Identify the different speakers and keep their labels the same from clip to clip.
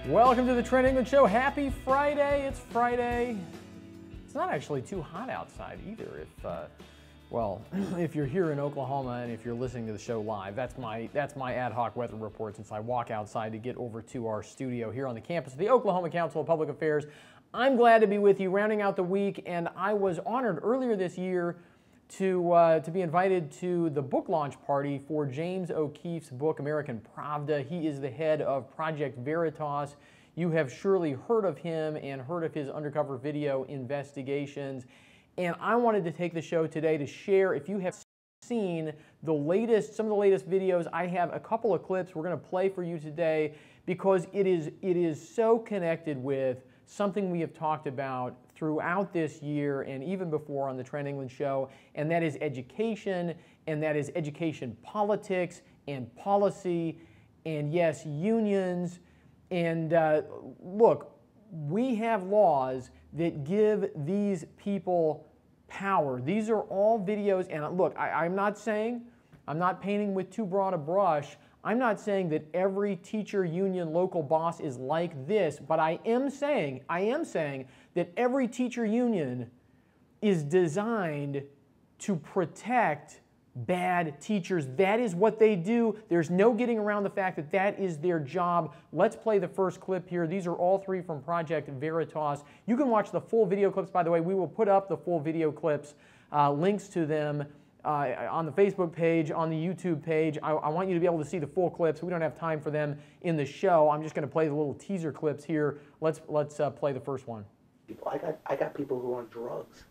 Speaker 1: Welcome to the Trent England Show. Happy Friday. It's Friday. It's not actually too hot outside either. If you're here in Oklahoma and if you're listening to the show live, that's my ad hoc weather report since I walk outside to get over to our studio here on the campus of the Oklahoma Council of Public Affairs. I'm glad to be with you rounding out the week, and I was honored earlier this year to be invited to the book launch party for James O'Keefe's book, American Pravda. He is the head of Project Veritas. You have surely heard of him and heard of his undercover video investigations. And I wanted to take the show today to share, if you have seen some of the latest videos, I have a couple of clips we're going to play for you today because it is so connected with something we have talked about throughout this year and even before on the Trent England Show, and that is education, and that is education politics and policy, and yes, unions. And look, we have laws that give these people power. These are all videos, and look, I'm not painting with too broad a brush. I'm not saying that every teacher union local boss is like this, but I am saying that every teacher union is designed to protect bad teachers. That is what they do. There's no getting around the fact that that is their job. Let's play the first clip here. These are all three from Project Veritas. You can watch the full video clips, by the way. We will put up the full video clips, links to them on the Facebook page, on the YouTube page. I want you to be able to see the full clips. We don't have time for them in the show. I'm just going to play the little teaser clips here. Let's play the first one.
Speaker 2: I got people who are on drugs,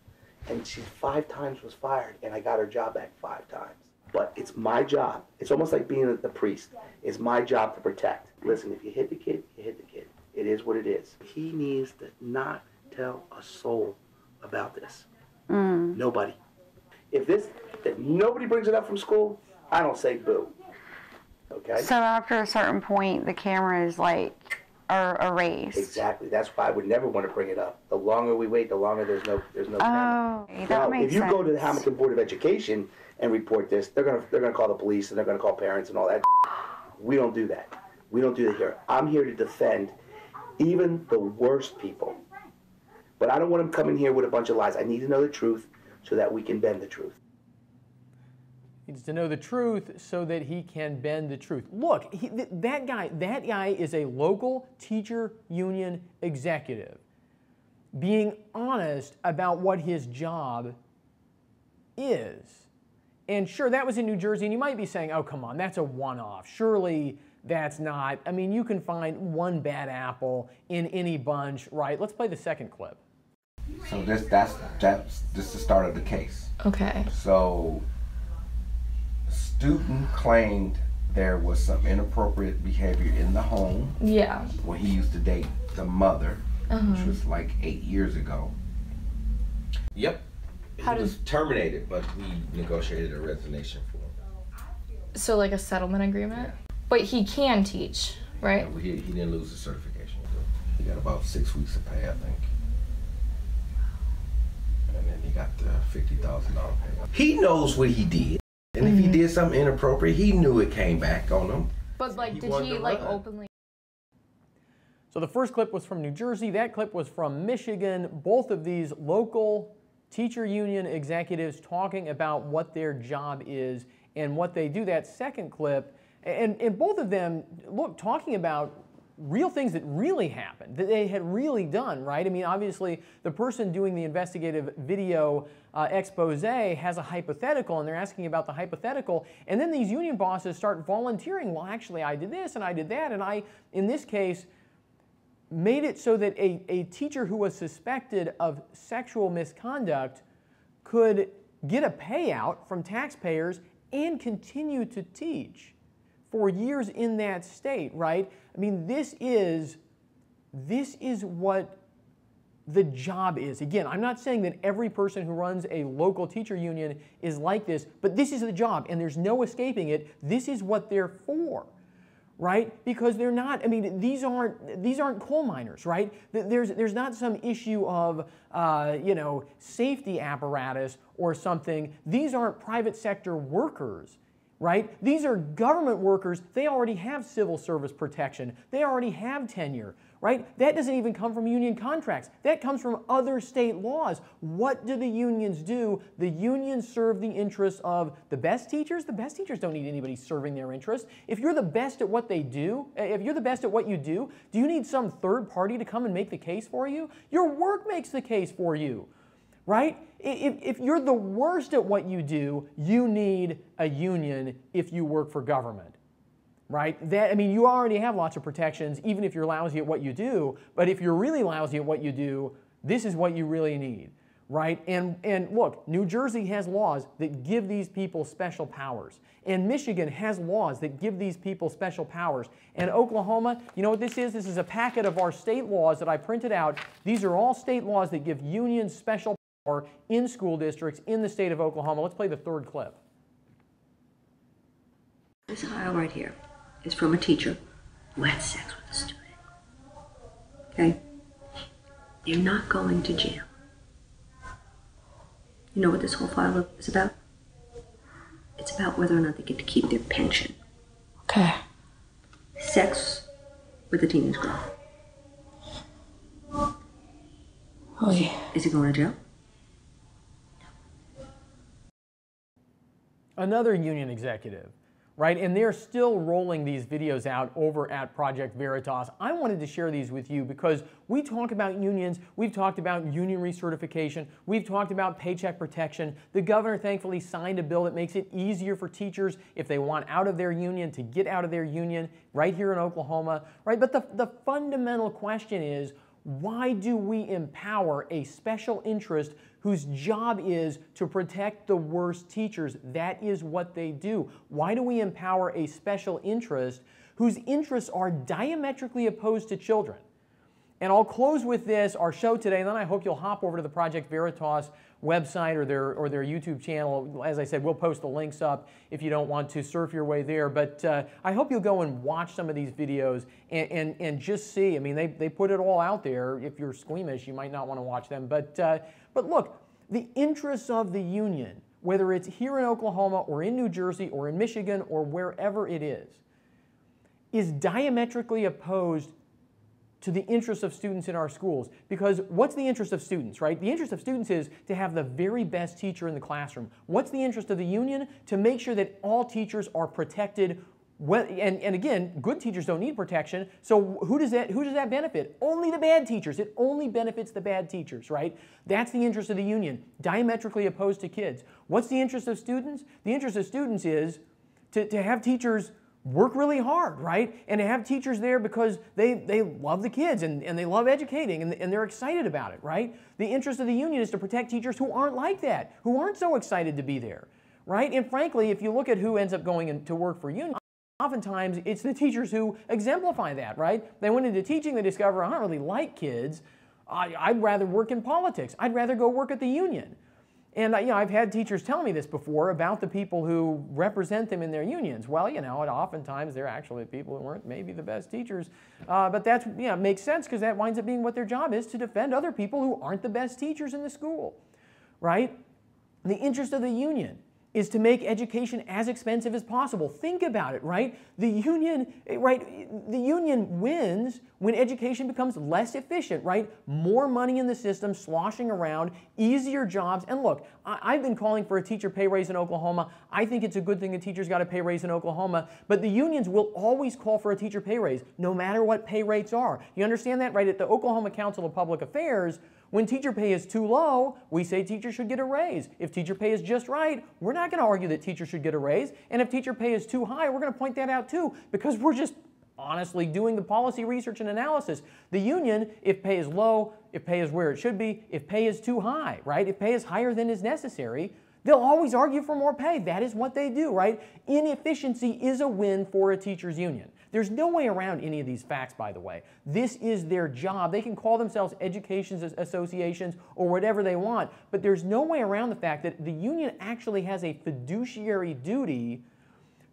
Speaker 2: and she 5 times was fired, and I got her job back 5 times. But it's my job. It's almost like being the priest. It's my job to protect. Listen, if you hit the kid, you hit the kid. It is what it is. He needs to not tell a soul about this. Nobody. If nobody brings it up from school, I don't say boo. Okay? So
Speaker 3: after a certain point, the cameras are erased.
Speaker 2: Exactly. That's why I would never want to bring it up. The longer we wait, the longer there's no camera.
Speaker 3: Oh, that
Speaker 2: now,
Speaker 3: makes
Speaker 2: if you
Speaker 3: sense.
Speaker 2: go to the Hamilton Board of Education and report this, they're gonna call the police and they're gonna call parents and all that. We don't do that. We don't do that here. I'm here to defend even the worst people. But I don't want them coming here with a bunch of lies. I need to know the truth so that we can bend the truth.
Speaker 1: He needs to know the truth so that he can bend the truth. Look, that guy is a local teacher union executive being honest about what his job is. And sure, that was in New Jersey, and you might be saying, oh, come on, that's a one-off. Surely that's not. I mean, you can find one bad apple in any bunch, right? Let's play the second clip.
Speaker 4: So that's the start of the case.
Speaker 5: Okay.
Speaker 4: So student claimed there was some inappropriate behavior in the home.
Speaker 5: Yeah.
Speaker 4: Where he used to date the mother, which was like 8 years ago.
Speaker 6: Yep. He was terminated, but we negotiated a resignation for him.
Speaker 5: So like a settlement agreement? But he can teach, right?
Speaker 6: Yeah, he didn't lose his certification.
Speaker 4: He got about 6 weeks of pay, I think. And then he got the $50,000 pay.
Speaker 6: He knows what he did. And if he did something inappropriate, he knew it came back on him.
Speaker 5: But like, did he like openly?
Speaker 1: So the first clip was from New Jersey. That clip was from Michigan. Both of these local teacher union executives talking about what their job is and what they do. That second clip, and both of them, look, talking about real things that really happened, that they had really done, right? I mean, obviously, the person doing the investigative video expose has a hypothetical, and they're asking about the hypothetical, and then these union bosses start volunteering, well, actually, I did this, and I did that, and I, in this case, made it so that a teacher who was suspected of sexual misconduct could get a payout from taxpayers and continue to teach for years in that state, right? I mean, this is what the job is. Again, I'm not saying that every person who runs a local teacher union is like this, but this is the job, and there's no escaping it. This is what they're for, right? Because they're not, I mean, these aren't coal miners, right? There's not some issue of, safety apparatus or something. These aren't private sector workers. right? These are government workers. They already have civil service protection. They already have tenure, right? That doesn't even come from union contracts. That comes from other state laws. What do the unions do? The unions serve the interests of the best teachers. The best teachers don't need anybody serving their interests. If you're the best at what they do, if you're the best at what you do you need some third party to come and make the case for you? Your work makes the case for you, right? If you're the worst at what you do, you need a union if you work for government. Right? I mean, you already have lots of protections, even if you're lousy at what you do. But if you're really lousy at what you do, this is what you really need, right? And look, New Jersey has laws that give these people special powers. And Michigan has laws that give these people special powers. And Oklahoma, you know what this is? This is a packet of our state laws that I printed out. These are all state laws that give unions special power in school districts in the state of Oklahoma. Let's play the third clip.
Speaker 7: This file right here is from a teacher who had sex with a student. Okay? They're not going to jail. You know what this whole file is about? It's about whether or not they get to keep their pension.
Speaker 5: Okay.
Speaker 7: Sex with a teenage girl.
Speaker 5: Oh, yeah.
Speaker 7: Is he going to jail?
Speaker 1: Another union executive, right? And they're still rolling these videos out over at Project Veritas. I wanted to share these with you because we talk about unions, we've talked about union recertification, we've talked about paycheck protection. The governor thankfully signed a bill that makes it easier for teachers if they want out of their union to get out of their union right here in Oklahoma, right? But the fundamental question is, why do we empower a special interest whose job is to protect the worst teachers? That is what they do. Why do we empower a special interest whose interests are diametrically opposed to children? And I'll close with this, our show today, and then I hope you'll hop over to the Project Veritas website or their YouTube channel. As I said, we'll post the links up if you don't want to surf your way there. But I hope you'll go and watch some of these videos and just see. I mean, they put it all out there. If you're squeamish, you might not want to watch them. But look, the interests of the union, whether it's here in Oklahoma or in New Jersey or in Michigan or wherever it is diametrically opposed to the interests of students in our schools. Because what's the interest of students, right? The interest of students is to have the very best teacher in the classroom. What's the interest of the union? To make sure that all teachers are protected. And again, good teachers don't need protection, so who does that benefit? Only the bad teachers. It only benefits the bad teachers, right? That's the interest of the union, diametrically opposed to kids. What's the interest of students? The interest of students is to have teachers work really hard, right? And to have teachers there because they love the kids and they love educating and they're excited about it, right? The interest of the union is to protect teachers who aren't like that, who aren't so excited to be there, right? And frankly, if you look at who ends up going to work for unions, oftentimes it's the teachers who exemplify that, right? They went into teaching, they discover, I don't really like kids. I'd rather work in politics. I'd rather go work at the union. And I've had teachers tell me this before about the people who represent them in their unions. Well, and oftentimes they're actually people who weren't maybe the best teachers. But that's, makes sense because that winds up being what their job is, to defend other people who aren't the best teachers in the school, right? The interest of the union is to make education as expensive as possible. Think about it, right? The union wins when education becomes less efficient, right? More money in the system sloshing around, easier jobs. And look, I've been calling for a teacher pay raise in Oklahoma. I think it's a good thing a teacher's got a pay raise in Oklahoma, but the unions will always call for a teacher pay raise, no matter what pay rates are. You understand that, right? At the Oklahoma Council of Public Affairs, when teacher pay is too low, we say teachers should get a raise. If teacher pay is just right, we're not going to argue that teachers should get a raise. And if teacher pay is too high, we're going to point that out too, because we're just honestly doing the policy research and analysis. The union, if pay is low, if pay is where it should be, if pay is too high, right? If pay is higher than is necessary, they'll always argue for more pay. That is what they do, right? Inefficiency is a win for a teachers union. There's no way around any of these facts, by the way. This is their job. They can call themselves education associations or whatever they want, but there's no way around the fact that the union actually has a fiduciary duty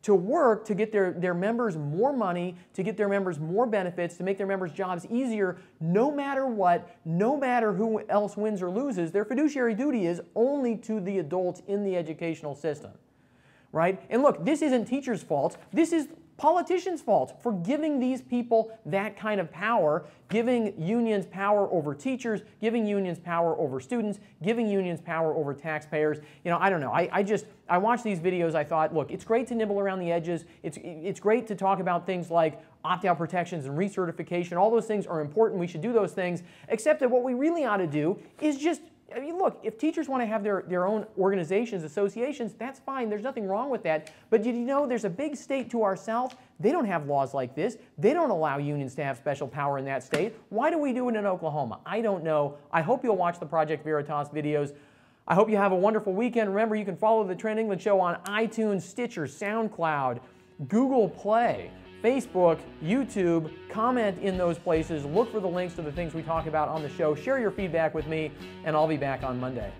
Speaker 1: to work to get their members more money, to get their members more benefits, to make their members' jobs easier, no matter what, no matter who else wins or loses. Their fiduciary duty is only to the adults in the educational system. right? And look, this isn't teachers' fault. This is politicians' fault for giving these people that kind of power, giving unions power over teachers, giving unions power over students, giving unions power over taxpayers. You know, I don't know. I watched these videos. I thought, look, it's great to nibble around the edges. It's great to talk about things like opt-out protections and recertification. All those things are important. We should do those things. Except that what we really ought to do is just, I mean, look, if teachers want to have their own organizations, associations, that's fine. There's nothing wrong with that. But did you know there's a big state to our south? They don't have laws like this. They don't allow unions to have special power in that state. Why do we do it in Oklahoma? I don't know. I hope you'll watch the Project Veritas videos. I hope you have a wonderful weekend. Remember, you can follow the Trent England Show on iTunes, Stitcher, SoundCloud, Google Play, Facebook, YouTube. Comment in those places. Look for the links to the things we talk about on the show. Share your feedback with me, and I'll be back on Monday.